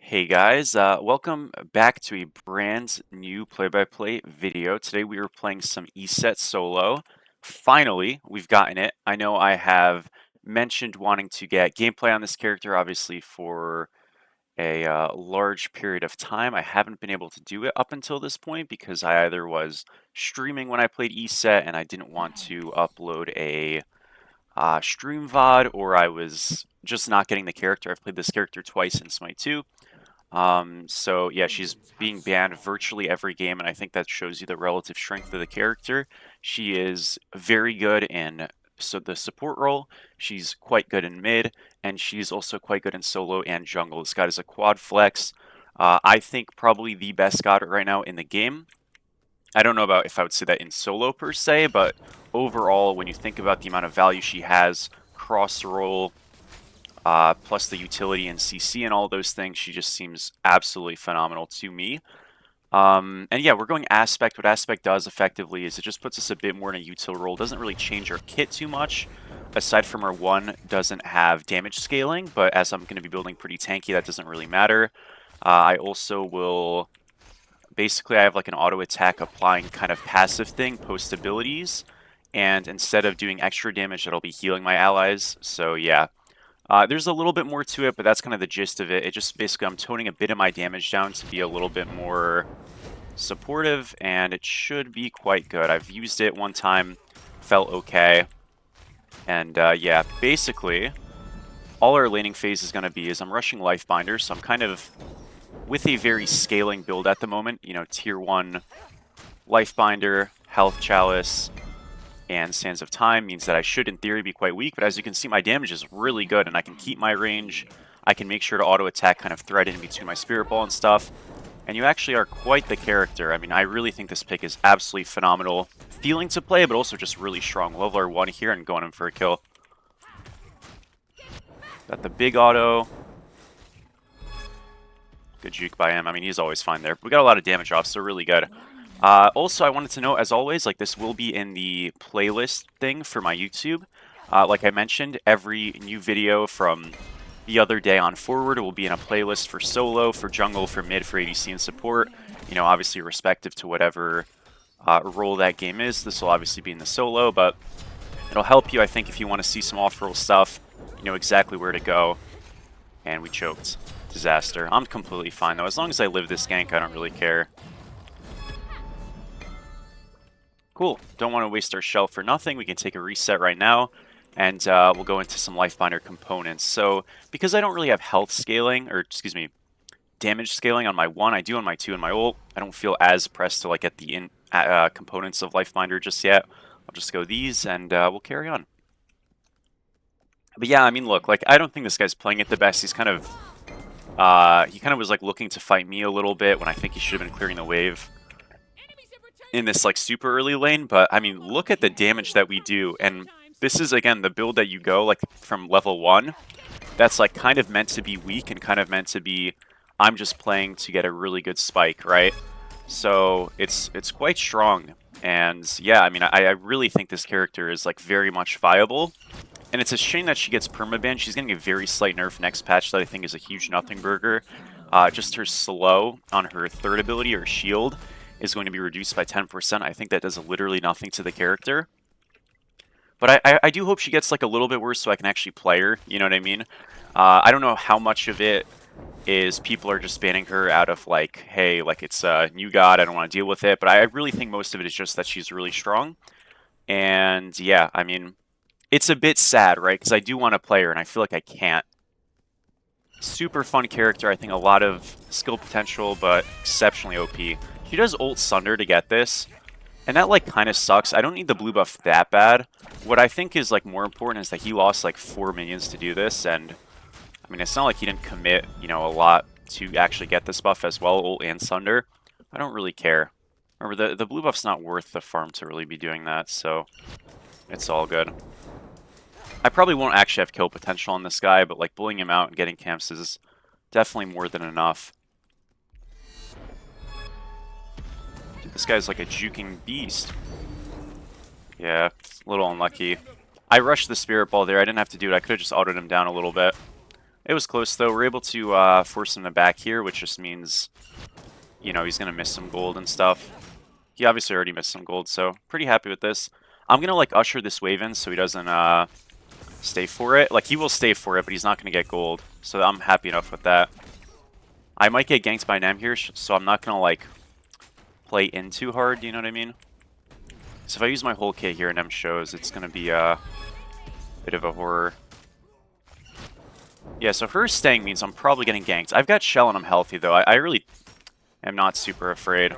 Hey guys, welcome back to a brand new play-by-play video. Today we are playing some Eset solo. Finally, we've gotten it. I know I have mentioned wanting to get gameplay on this character, obviously for a large period of time. I haven't been able to do it up until this point because I either was streaming when I played Eset and I didn't want to upload a stream VOD, or I was just not getting the character. I've played this character twice in Smite 2. So yeah, she's being banned virtually every game, and I think that shows you the relative strength of the character. She is very good in the support role. She's quite good in mid, and she's also quite good in solo and jungle. This god is a quad flex. I think probably the best god right now in the game. I don't know about if I would say that in solo per se, but overall, when you think about the amount of value she has, cross roll, plus the utility and CC and all those things, she just seems absolutely phenomenal to me. And yeah, we're going Aspect. What Aspect does effectively is it just puts us a bit more in a util role. Doesn't really change our kit too much. Aside from our one, doesn't have damage scaling, but as I'm going to be building pretty tanky, that doesn't really matter. I also will... Basically, I have like an auto attack applying kind of passive thing, post abilities. And instead of doing extra damage, it'll be healing my allies. So yeah. There's a little bit more to it, but that's kind of the gist of it. It just basically, I'm toning a bit of my damage down to be a little bit more supportive, and it should be quite good. I've used it one time, felt okay. And yeah, basically, all our laning phase is going to be is I'm rushing Lifebinder, so I'm kind of with a very scaling build at the moment. You know, tier 1 Lifebinder, Health Chalice, and Sands of Time means that I should, in theory, be quite weak, but as you can see, my damage is really good, and I can keep my range. I can make sure to auto-attack, kind of thread in between my Spirit Ball and stuff, and you actually are quite the character. I mean, I really think this pick is absolutely phenomenal. Feeling to play, but also just really strong. Level R1 here and going in for a kill. Got the big auto. Good juke by him. I mean, he's always fine there. We got a lot of damage off, so really good. Also, I wanted to note, as always, like this will be in the playlist thing for my YouTube. Like I mentioned, every new video from the other day on forward will be in a playlist for solo, for jungle, for mid, for ADC and support. You know, obviously respective to whatever role that game is. This will obviously be in the solo, but it'll help you, I think, if you want to see some off-roll stuff. You know exactly where to go. And we choked. Disaster. I'm completely fine, though. As long as I live this gank, I don't really care. Cool. Don't want to waste our shell for nothing. We can take a reset right now, and we'll go into some Lifebinder components. So, because I don't really have health scaling, or excuse me, damage scaling on my 1, I do on my 2 and my ult, I don't feel as pressed to like get the components of Lifebinder just yet. I'll just go these, and we'll carry on. But yeah, I mean, look, like, I don't think this guy's playing it the best. He's kind of... he kind of was like looking to fight me a little bit when I think he should have been clearing the wave in this like super early lane, but I mean, look at the damage that we do, and this is again the build that you go like from level 1 that's like kind of meant to be weak and kind of meant to be I'm just playing to get a really good spike, right? So it's quite strong, and yeah, I mean, I really think this character is like very much viable, and it's a shame that she gets permaban. She's getting a very slight nerf next patch that I think is a huge nothing burger. Just her slow on her third ability or shield is going to be reduced by 10%. I think that does literally nothing to the character. But I do hope she gets like a little bit worse so I can actually play her, you know what I mean? I don't know how much of it is people are just banning her out of like, hey, like it's a new god, I don't want to deal with it. But I really think most of it is just that she's really strong. And yeah, I mean, it's a bit sad, right? Because I do want to play her and I feel like I can't. Super fun character, I think a lot of skill potential, but exceptionally OP. She does ult Sunder to get this, and that like kind of sucks. I don't need the blue buff that bad. What I think is like more important is that he lost like 4 minions to do this, and I mean, it's not like he didn't commit, you know, a lot to actually get this buff as well, ult and Sunder. I don't really care. Remember, the blue buff's not worth the farm to really be doing that, so it's all good. I probably won't actually have kill potential on this guy, but like bullying him out and getting camps is definitely more than enough. Dude, this guy's like a juking beast. Yeah, a little unlucky. I rushed the Spirit Ball there. I didn't have to do it. I could have just autoed him down a little bit. It was close, though. We're able to force him to back here, which just means, you know, he's going to miss some gold and stuff. He obviously already missed some gold, so pretty happy with this. I'm going to, like, usher this wave in so he doesn't stay for it. Like, he will stay for it, but he's not going to get gold. So I'm happy enough with that. I might get ganked by Nem here, so I'm not going to, like, play in too hard, you know what I mean? So if I use my whole kit here and Nem shows, it's going to be a bit of a horror. Yeah, so her staying means I'm probably getting ganked. I've got Shell and I'm healthy, though. I really am not super afraid.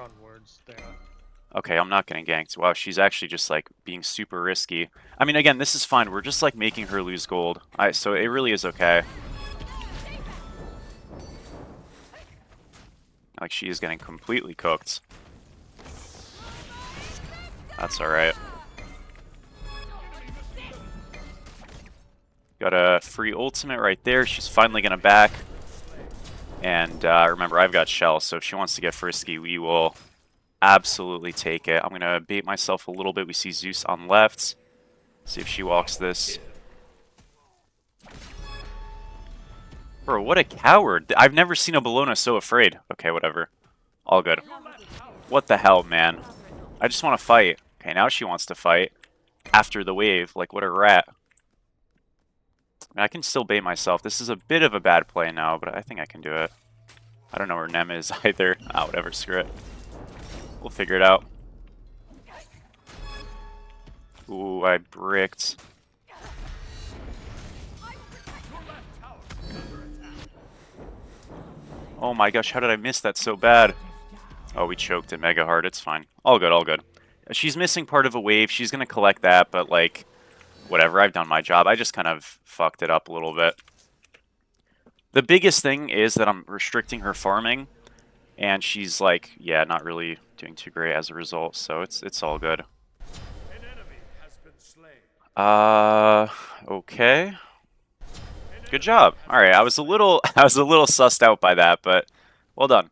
Okay, I'm not getting ganked. Wow, she's actually just, like, being super risky. I mean, again, this is fine. We're just, like, making her lose gold. So it really is okay. Like, she is getting completely cooked. That's alright. Got a free ultimate right there. She's finally going to back. And remember, I've got Shell, so if she wants to get frisky, we will absolutely take it. I'm going to bait myself a little bit. We see Zeus on left. See if she walks this. Bro, what a coward. I've never seen a Bologna so afraid. Okay, whatever. All good. What the hell, man? I just want to fight. Okay, now she wants to fight. After the wave. Like, what a rat. I mean, I can still bait myself. This is a bit of a bad play now, but I think I can do it. I don't know where Nem is either. Ah, whatever, screw it. We'll figure it out. Ooh, I bricked. Oh my gosh, how did I miss that so bad? Oh, we choked it mega hard. It's fine. All good, all good. She's missing part of a wave. She's going to collect that, but, like, whatever. I've done my job. I just kind of fucked it up a little bit. The biggest thing is that I'm restricting her farming, and she's, like, yeah, not really doing too great as a result, so it's all good. Okay. Good job. All right, I was a little sussed out by that, but well done.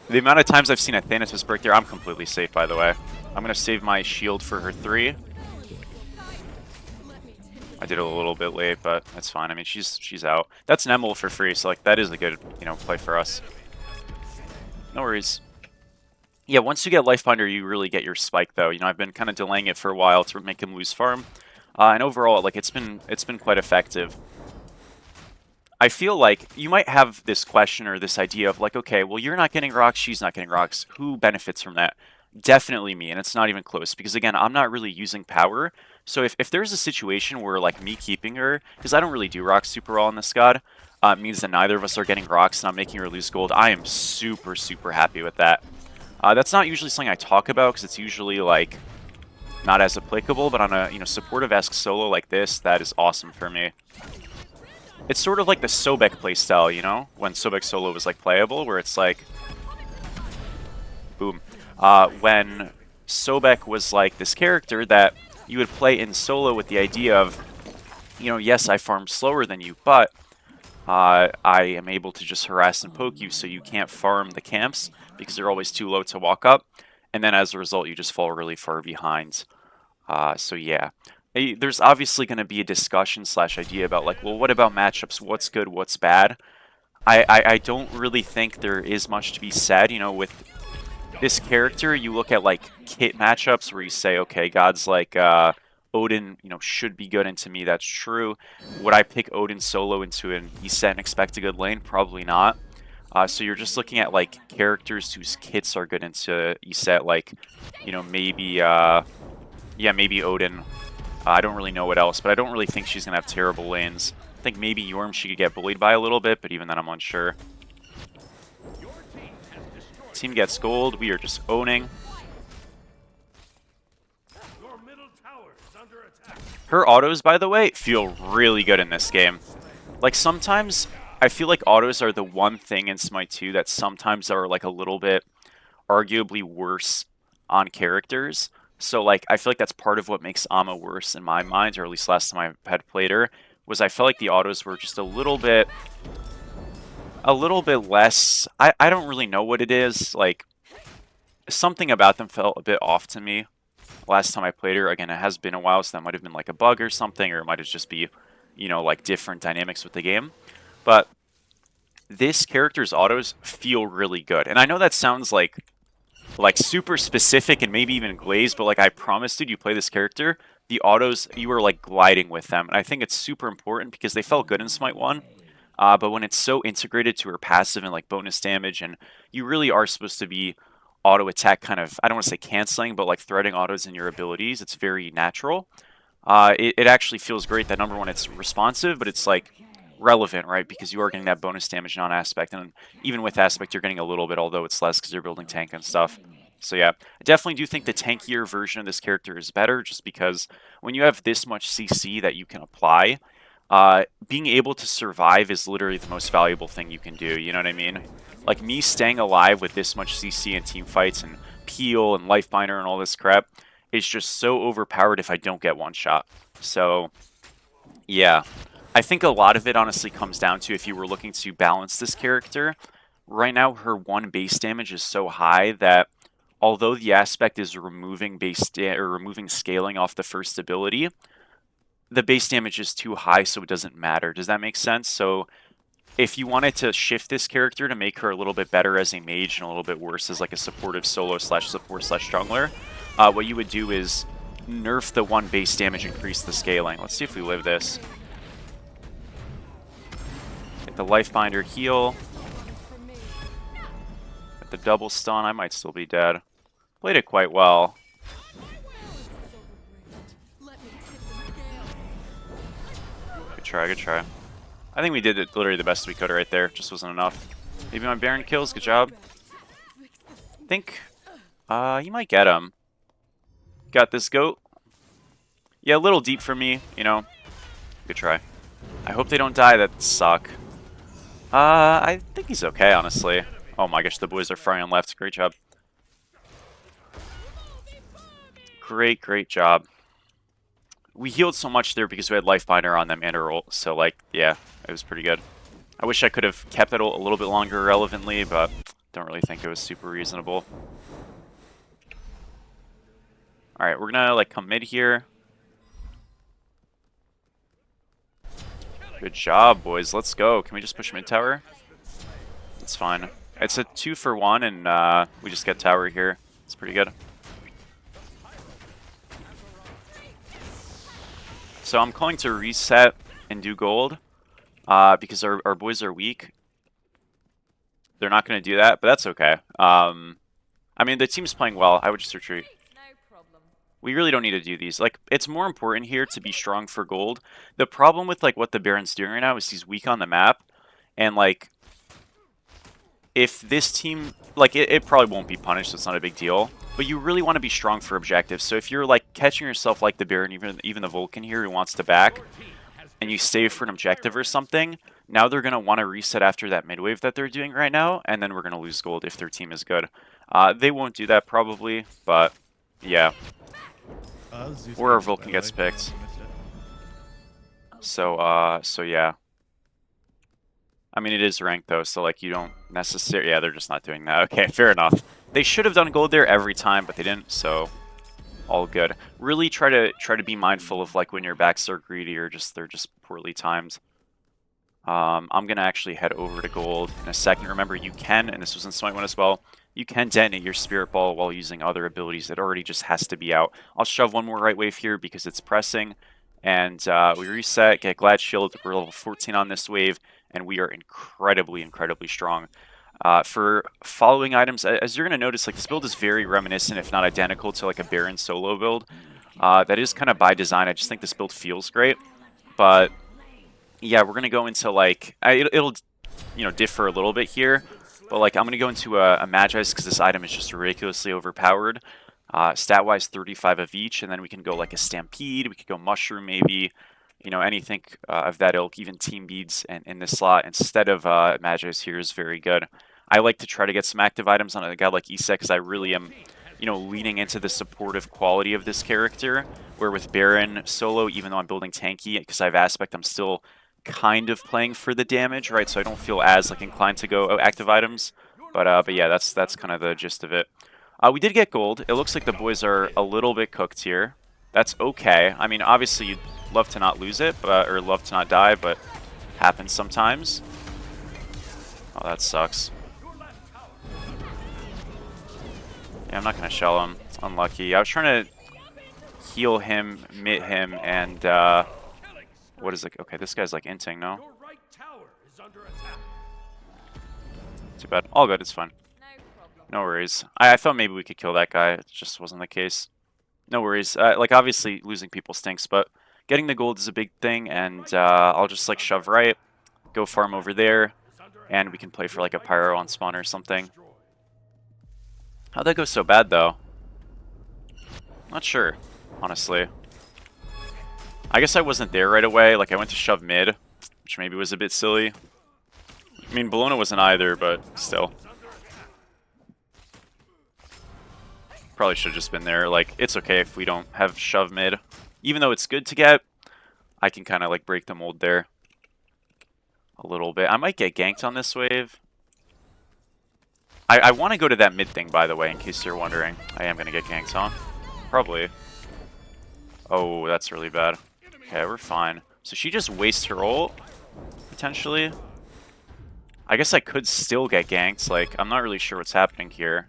The amount of times I've seen a Thanatos break there, I'm completely safe, by the way. I'm going to save my shield for her 3. I did it a little bit late, but that's fine. I mean, she's out. That's an Emil for free, so, like, that is a good, you know, play for us. No worries. Yeah, once you get Lifebinder, you really get your spike, though. You know, I've been kind of delaying it for a while to make him lose farm. And overall, like, it's been quite effective. I feel like you might have this question or this idea of, like, okay, well, you're not getting rocks, she's not getting rocks. Who benefits from that? Definitely me, and it's not even close, because, again, I'm not really using power. So if there's a situation where, like, me keeping her, because I don't really do rocks super well on this god, means that neither of us are getting rocks and I'm making her lose gold, I am super, super happy with that. That's not usually something I talk about, because it's usually, like, not as applicable, but on a, you know, supportive-esque solo like this, that is awesome for me. It's sort of like the Sobek playstyle, you know? When Sobek solo was, like, playable, where it's like... Boom. When Sobek was, like, this character that you would play in solo with the idea of, you know, yes, I farm slower than you, but I am able to just harass and poke you so you can't farm the camps because they're always too low to walk up. And then as a result, you just fall really far behind. So yeah. There's obviously going to be a discussion / idea about, like, well, what about matchups? What's good? What's bad? I don't really think there is much to be said. You know, with this character, you look at, like, kit matchups where you say, okay, gods like Odin, you know, should be good, and to me that's true. Would I pick Odin solo into an Eset and expect a good lane? Probably not. So you're just looking at, like, characters whose kits are good into Eset, like, you know, maybe, yeah, maybe Odin. I don't really know what else, but I don't really think she's going to have terrible lanes. I think maybe Yorm she could get bullied by a little bit, but even then I'm unsure. Team gets gold. We are just owning. Her autos, by the way, feel really good in this game. Like, sometimes I feel like autos are the one thing in Smite 2 that sometimes are, like, a little bit arguably worse on characters. So, like, I feel like that's part of what makes Amma worse in my mind, or at least last time I had played her, was I felt like the autos were just a little bit less... I don't really know what it is. Like, something about them felt a bit off to me last time I played her. Again, it has been a while, so that might have been, like, a bug or something, or it might have just be, you know, like, different dynamics with the game. But this character's autos feel really good. And I know that sounds like super specific and maybe even glazed, but like I promised, dude, you play this character, the autos, you were like gliding with them. And I think it's super important because they felt good in Smite 1. But when it's so integrated to her passive and like bonus damage, and you really are supposed to be auto attack kind of, I don't want to say canceling, but like threading autos in your abilities, it's very natural. It actually feels great that number one, it's responsive, but it's like relevant, right? Because you are getting that bonus damage non-aspect, and even with aspect, you're getting a little bit, although it's less because you're building tank and stuff. So yeah, I definitely do think the tankier version of this character is better, just because when you have this much CC that you can apply, being able to survive is literally the most valuable thing you can do, you know what I mean? Like, me staying alive with this much CC in team fights and peel and life binder and all this crap is just so overpowered if I don't get one shot. So, yeah. I think a lot of it honestly comes down to if you were looking to balance this character. Right now, her 1 base damage is so high that although the aspect is removing removing scaling off the first ability, the base damage is too high, so it doesn't matter. Does that make sense? So if you wanted to shift this character to make her a little bit better as a mage and a little bit worse as like a supportive solo slash support slash jungler, what you would do is nerf the 1 base damage, increase the scaling. Let's see if we live this. Get the life binder heal. Get the double stun. I might still be dead. Played it quite well. Good try, good try. I think we did it literally the best we could right there. Just wasn't enough. Maybe my Baron kills. Good job. I think you might get him. Got this goat. Yeah, a little deep for me, you know. Good try. I hope they don't die. That suck. I think he's okay, honestly. Oh my gosh, the boys are frying on left. Great job. Great, great job. We healed so much there because we had life binder on them and our ult. So, like, yeah, it was pretty good. I wish I could have kept that ult a little bit longer relevantly, but don't really think it was super reasonable. Alright, we're gonna, like, come mid here. Good job, boys. Let's go. Can we just push mid tower? That's fine. It's a 2-for-1, and we just get tower here. It's pretty good. So I'm calling to reset and do gold because our boys are weak. They're not going to do that, but that's okay. I mean, the team's playing well. I would just retreat. We really don't need to do these. Like, it's more important here to be strong for gold. The problem with, like, what the Baron's doing right now is he's weak on the map. And, like, if this team... Like, it probably won't be punished, so it's not a big deal. But you really want to be strong for objectives. So if you're, like, catching yourself like the Baron, even the Vulcan here who wants to back, and you save for an objective or something, now they're going to want to reset after that mid wave that they're doing right now, and then we're going to lose gold if their team is good. They won't do that probably, but yeah. Or our Vulcan gets picked. So yeah. I mean, it is ranked though, so like you don't necessarily... Yeah, they're just not doing that. Okay, fair enough. They should have done gold there every time, but they didn't, so all good. Really try to be mindful of like when your backs are greedy or just they're just poorly timed. I'm gonna actually head over to gold in a second. Remember, you can, and this was in Smite 1 as well, you can detonate your Spirit Ball while using other abilities. It already just has to be out. I'll shove one more right wave here because it's pressing. And we reset, get Glad Shield. We're level 14 on this wave, and we are incredibly, incredibly strong. For following items, as you're going to notice, like this build is very reminiscent, if not identical, to like a Baron solo build. That is kind of by design. I just think this build feels great. But yeah, we're going to go into like... It'll you know, differ a little bit here. But like I'm going to go into a Magi's because this item is just ridiculously overpowered. Stat-wise, 35 of each, and then we can go like a Stampede, we could go Mushroom maybe, you know, anything of that ilk, even Team Beads in this slot instead of Magi's here is very good. I like to try to get some active items on a guy like Eset because I really am, you know, leaning into the supportive quality of this character, where with Baron solo, even though I'm building tanky, because I have Aspect, I'm still kind of playing for the damage, right? So I don't feel as like inclined to go active items, but yeah, that's kind of the gist of it. We did get gold. It looks like the boys are a little bit cooked here. That's okay. I mean, obviously you'd love to not lose it, or love to not die, but happens sometimes. Oh, that sucks. Yeah, I'm not gonna shell him. It's unlucky. I was trying to heal him, mid him, and what is it? Okay, this guy's like inting, no? Too bad. All good, it's fine. No worries. I thought maybe we could kill that guy. It just wasn't the case. No worries. Like, obviously, losing people stinks, but getting the gold is a big thing, and I'll just, like, shove right, go farm over there, and we can play for, like, a pyro on spawn or something. How'd that go so bad, though? Not sure, honestly. I guess I wasn't there right away. Like, I went to shove mid, which maybe was a bit silly. I mean, Bologna wasn't either, but still. Probably should have just been there. Like, it's okay if we don't have shove mid. Even though it's good to get, I can kind of, like, break the mold there a little bit. I might get ganked on this wave. I want to go to that mid thing, by the way, in case you're wondering. I am going to get ganked on. Probably. Oh, that's really bad. Okay, we're fine. So she just wastes her ult, potentially. I guess I could still get ganked. Like, I'm not really sure what's happening here.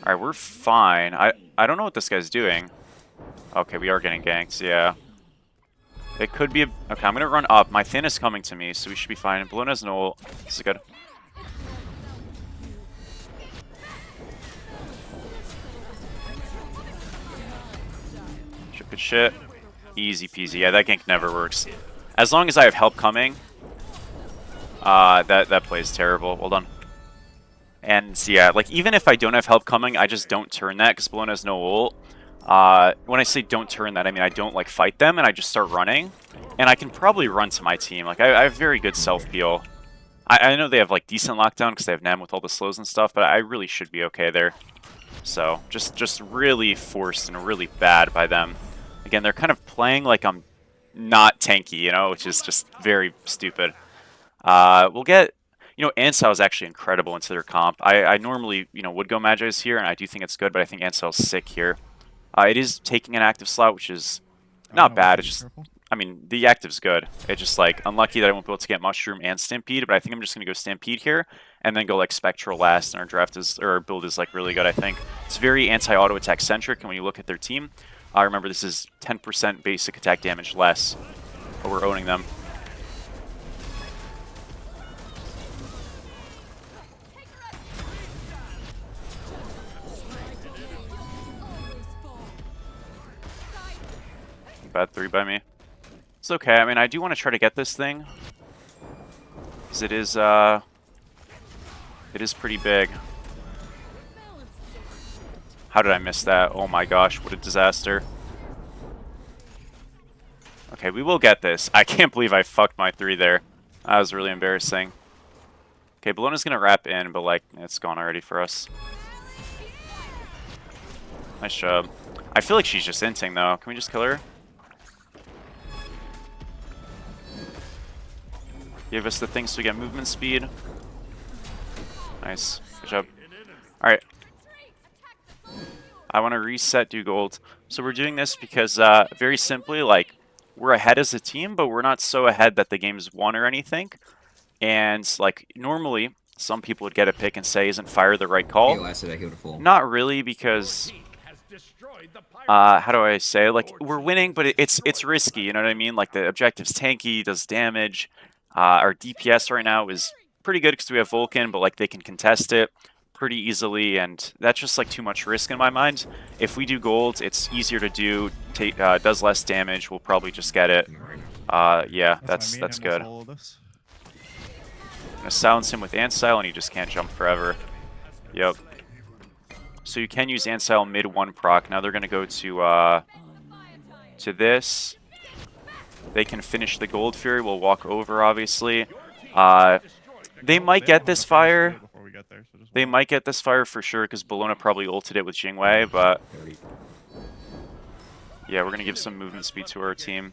Alright, we're fine. I don't know what this guy's doing. Okay, we are getting ganked, yeah. It could be a... Okay, I'm going to run up. My Thin is coming to me, so we should be fine. Balloon has no ult. This is good. Good shit. Easy peasy. Yeah, that gank never works. As long as I have help coming, that play is terrible. Well done. And yeah, like even if I don't have help coming, I just don't turn that because Bologna has no ult. When I say don't turn that, I mean I don't like fight them and I just start running. And I can probably run to my team. Like I have very good self-peel. I know they have like decent lockdown because they have Nem with all the slows and stuff, but I really should be okay there. So just really forced and really bad by them. Again, they're kind of playing like I'm not tanky, you know, which is just very stupid. We'll get, you know, Ansel is actually incredible into their comp. I normally, you know, would go Magi's here, and I do think it's good, but I think Ansel's sick here. It is taking an active slot, which is not bad. It's just, I mean, the active's good. It's just like unlucky that I won't be able to get Mushroom and Stampede, but I think I'm just gonna go Stampede here and then go like Spectral last. And our draft is, or our build is like really good. I think it's very anti-auto attack centric, and when you look at their team. Remember, this is 10% basic attack damage less, but we're owning them. Bad 3 by me. It's okay. I mean, I do want to try to get this thing, because it is pretty big. How did I miss that? Oh my gosh, what a disaster. Okay, we will get this. I can't believe I fucked my 3 there. That was really embarrassing. Okay, Bologna's gonna wrap in, but like, it's gone already for us. Nice job. I feel like she's just inting though. Can we just kill her? Give us the things so we get movement speed. Nice. Good job. Alright. I want to reset, do gold. So we're doing this because, very simply, like, we're ahead as a team, but we're not so ahead that the game's won or anything. And, like, normally, some people would get a pick and say, isn't fire the right call? Not really, because, how do I say? Like, we're winning, but it's risky, you know what I mean? Like, the objective's tanky, does damage. Our DPS right now is pretty good because we have Vulcan, but, like, they can contest it pretty easily, and that's just like too much risk in my mind. If we do gold, it's easier to do, does less damage, we'll probably just get it. Yeah, that's good. I'm gonna silence him with Ansile, and he just can't jump forever. Yep. So you can use Ansile mid 1 proc. Now they're gonna go to this. They can finish the Gold Fury. We'll walk over, obviously. They might get this fire. They might get this fire for sure, because Bologna probably ulted it with Jingwei, but... Yeah, we're going to give some movement speed to our team.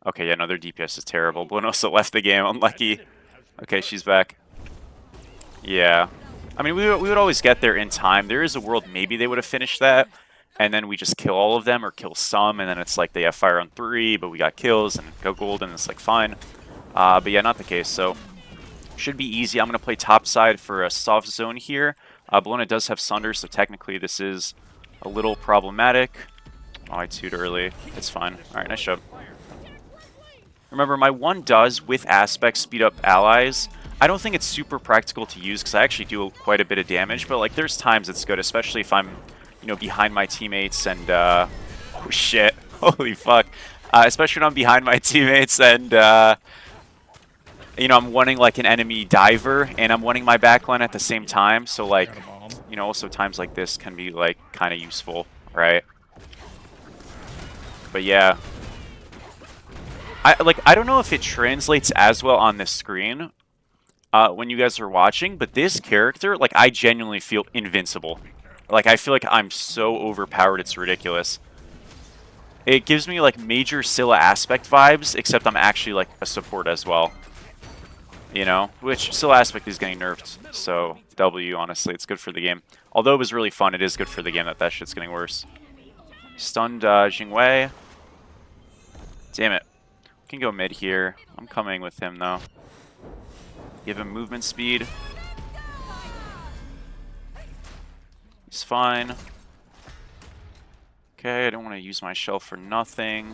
Okay, yeah, no, their DPS is terrible. Bologna also left the game, unlucky. Okay, she's back. Yeah. I mean, we would always get there in time. There is a world maybe they would have finished that, and then we just kill all of them, or kill some, and then it's like they have fire on 3, but we got kills, and go gold, and it's like fine. But yeah, not the case, so... Should be easy. I'm going to play top side for a soft zone here. Bologna does have Sunder, so technically this is a little problematic. Oh, I 2'd early. It's fine. Alright, nice job. Remember, my 1 does, with aspects, speed up allies. I don't think it's super practical to use because I actually do quite a bit of damage, but like there's times it's good, especially if I'm, you know, behind my teammates and, oh shit, holy fuck. Especially when I'm behind my teammates and, you know, I'm wanting like an enemy diver and I'm wanting my backline at the same time, so like, you know, also times like this can be like kind of useful, right? But yeah. I don't know if it translates as well on this screen when you guys are watching, but this character, like, I genuinely feel invincible. Like, I feel like I'm so overpowered, it's ridiculous. It gives me, like, major Scylla aspect vibes, except I'm actually, like, a support as well. You know? Which, Scylla aspect is getting nerfed, so W, honestly, it's good for the game. Although it was really fun, it is good for the game that shit's getting worse. Stunned Jingwei. Damn it. Can go mid here. I'm coming with him, though. Give him movement speed. He's fine. Okay, I don't want to use my shell for nothing.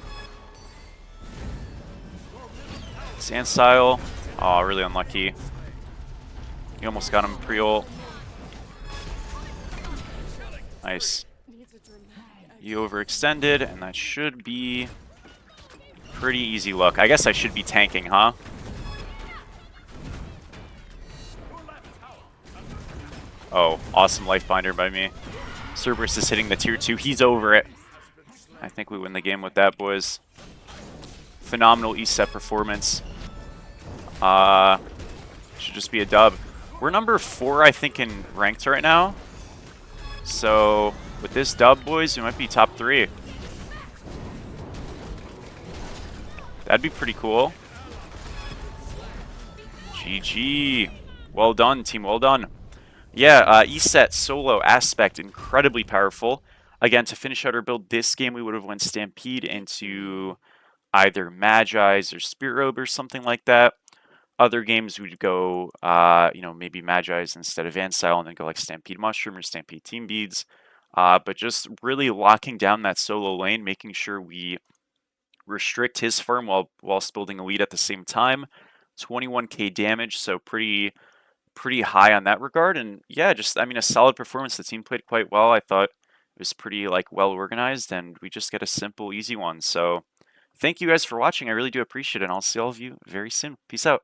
Sand style. Oh, really unlucky. You almost got him pre-ult. Nice. You overextended, and that should be pretty easy luck. I guess I should be tanking, huh? Oh, awesome life binder by me. Cerberus is hitting the tier 2. He's over it. I think we win the game with that, boys. Phenomenal Eset performance. Should just be a dub. We're number 4, I think, in ranked right now. So, with this dub, boys, we might be top 3. That'd be pretty cool. GG. Well done, team. Well done. Yeah, Eset solo aspect, incredibly powerful. Again, to finish out our build this game, we would have went Stampede into either Magi's or Spirit Robe or something like that. Other games we'd go, you know, maybe Magi's instead of Ancile and then go like Stampede Mushroom or Stampede Team Beads. But just really locking down that solo lane, making sure we restrict his farm whilst building a lead at the same time. 21k damage, so pretty high on that regard. And yeah, just, I mean, a solid performance. The team played quite well. I thought it was pretty like well organized, and we just get a simple, easy one. So thank you guys for watching. I really do appreciate it, and I'll see all of you very soon. Peace out.